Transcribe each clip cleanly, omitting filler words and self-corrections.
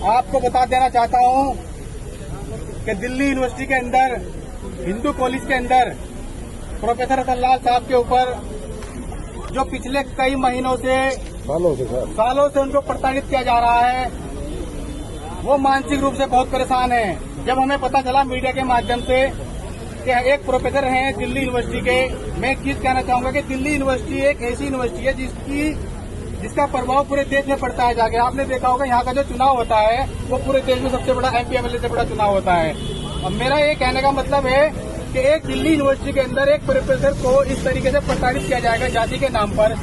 आपको बता देना चाहता हूं कि दिल्ली यूनिवर्सिटी के अंदर हिंदू कॉलेज के अंदर प्रोफेसर हसन लाल साहब के ऊपर जो पिछले कई महीनों से सालों से उनको प्रताड़ित किया जा रहा है, वो मानसिक रूप से बहुत परेशान है। जब हमें पता चला मीडिया के माध्यम से कि एक प्रोफेसर हैं दिल्ली यूनिवर्सिटी के, मैं एक चीज कहना चाहूंगा कि दिल्ली यूनिवर्सिटी एक ऐसी यूनिवर्सिटी है जिसका प्रभाव पूरे देश में पड़ता है। जाके आपने देखा होगा यहाँ का जो चुनाव होता है वो पूरे देश में सबसे बड़ा MP MLA से बड़ा चुनाव होता है। और मेरा ये कहने का मतलब है कि एक दिल्ली यूनिवर्सिटी के अंदर एक प्रोफेसर को इस तरीके से प्रताड़ित किया जाएगा जाति के नाम पर,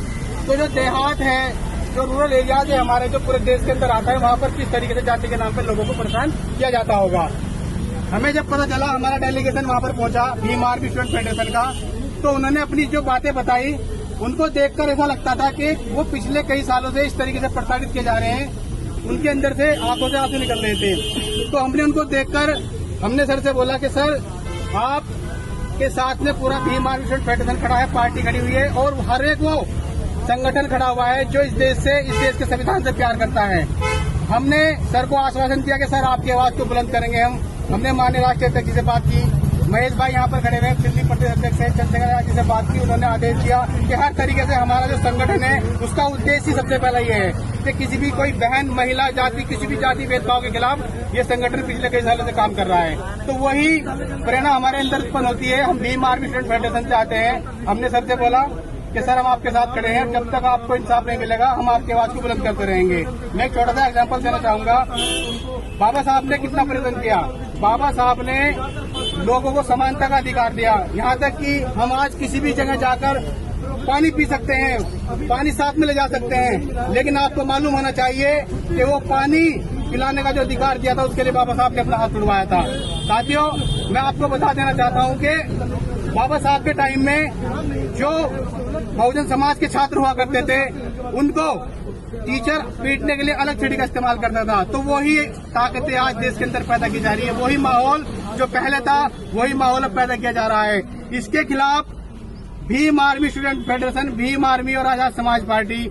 तो जो देहात है, जो रूरल एरियाज है हमारे, जो पूरे देश के अंदर आता है, वहाँ पर किस तरीके से जाति के नाम पर लोगों को परेशान किया जाता होगा। हमें जब पता चला, हमारा डेलीगेशन वहाँ पर पहुंचा भीम आर्मी स्टूडेंट फेडरेशन का, तो उन्होंने अपनी जो बातें बताई उनको देखकर ऐसा लगता था कि वो पिछले कई सालों से इस तरीके से प्रताड़ित किए जा रहे हैं। उनके अंदर से आंखों से आंसू निकल रहे थे। तो हमने उनको देखकर हमने सर से बोला कि सर, आप के साथ में पूरा भीम आर्मी स्टूडेंट फेडरेशन खड़ा है, पार्टी खड़ी हुई है और हर एक वो संगठन खड़ा हुआ है जो इस देश के संविधान से प्यार करता है। हमने सर को आश्वासन दिया कि सर आपकी आवाज को बुलंद करेंगे हमने माननीय राष्ट्रीय अध्यक्ष जी से बात की, महेश भाई यहाँ पर खड़े हुए दिल्ली प्रदेश अध्यक्ष है चंद्रशेखर जी से बात की। उन्होंने आदेश दिया कि हर तरीके से हमारा जो संगठन है उसका उद्देश्य ही सबसे पहला ये है कि किसी भी कोई बहन, महिला, जाति, किसी भी जाति भेदभाव के खिलाफ ये संगठन पिछले कई सालों से काम कर रहा है। तो वही प्रेरणा हमारे अंदर उत्पन्न होती है। हम भीम आर्मी स्टूडेंट फेडरेशन से आते हैं। हमने सर से बोला कि सर, हम आपके साथ खड़े हैं, जब तक आपको इंसाफ नहीं मिलेगा हम आपकी आवाज को बुलंद करते रहेंगे। मैं एक छोटा सा एग्जांपल देना चाहूंगा। बाबा साहब ने कितना प्रयत्न किया। बाबा साहब ने लोगों को समानता का अधिकार दिया, यहाँ तक कि हम आज किसी भी जगह जाकर पानी पी सकते हैं, पानी साथ में ले जा सकते हैं। लेकिन आपको मालूम होना चाहिए कि वो पानी पिलाने का जो अधिकार दिया था उसके लिए बाबा साहब ने अपना हाथ उठवाया था। साथियों, मैं आपको बता देना चाहता हूँ कि बाबा साहब के टाइम में जो बहुजन समाज के छात्र हुआ करते थे उनको टीचर पीटने के लिए अलग छड़ी का इस्तेमाल करता था। तो वही ताकतें आज देश के अंदर पैदा की जा रही है। वही माहौल जो पहले था वही माहौल अब पैदा किया जा रहा है। इसके खिलाफ Bhim army student federation, Bhim army और आजाद समाज पार्टी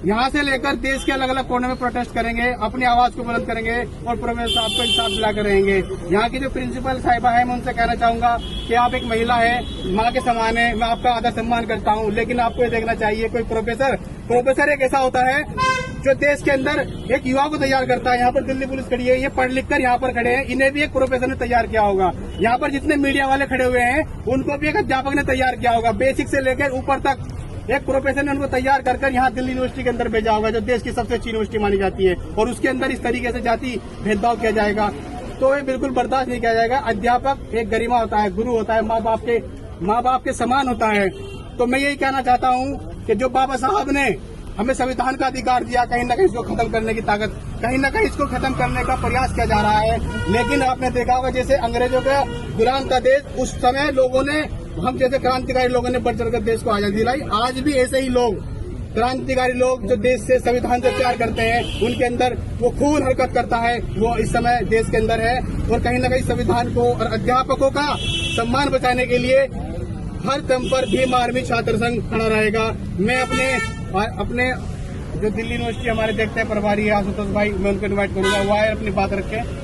यहाँ से लेकर देश के अलग अलग कोने में प्रोटेस्ट करेंगे, अपनी आवाज को बुलंद करेंगे और प्रोफेसर साहब को इंसाफ दिलाकर रहेंगे। यहाँ की जो प्रिंसिपल साहिबा है मैं उनसे कहना चाहूंगा कि आप एक महिला है, माँ के समान है, मैं आपका आदर सम्मान करता हूँ, लेकिन आपको ये देखना चाहिए कोई प्रोफेसर एक ऐसा होता है जो देश के अंदर एक युवा को तैयार करता है। यहाँ पर दिल्ली पुलिस खड़ी है, ये पढ़ लिख कर यहाँ पर खड़े हैं, इन्हें भी एक प्रोफेसर ने तैयार किया होगा। यहाँ पर जितने मीडिया वाले खड़े हुए हैं उनको भी एक अध्यापक ने तैयार किया होगा। बेसिक से लेकर ऊपर तक एक प्रोफेसर ने उनको तैयार कर यहाँ दिल्ली यूनिवर्सिटी के अंदर भेजा होगा, जो देश की सबसे अच्छी यूनिवर्सिटी मानी जाती है, और उसके अंदर इस तरीके से जाति भेदभाव किया जाएगा तो ये बिल्कुल बर्दाश्त नहीं किया जाएगा। अध्यापक एक गरिमा होता है, गुरु होता है, माँ बाप के समान होता है। तो मैं यही कहना चाहता हूँ कि जो बाबा साहब ने हमें संविधान का अधिकार दिया, कहीं न कहीं इसको खत्म करने की ताकत, कहीं न कहीं इसको खत्म करने का प्रयास किया जा रहा है। लेकिन आपने देखा होगा जैसे अंग्रेजों का गुलाम था देश, उस समय लोगों ने, हम जैसे क्रांतिकारी लोगों ने बढ़ चढ़कर देश को आजादी दिलाई। आज भी ऐसे ही लोग, क्रांतिकारी लोग जो देश से, संविधान से प्यार करते हैं, उनके अंदर वो खून हरकत करता है, वो इस समय देश के अंदर है। और कहीं न कहीं संविधान को और अध्यापकों का सम्मान बचाने के लिए हर दम पर भीम आर्मी छात्र संघ खड़ा रहेगा। मैं अपने जो दिल्ली यूनिवर्सिटी हमारे देखते हैं प्रभारी है आशुतोष भाई, मैं उनको इन्वाइट करूंगा, वो आए अपनी बात रखें।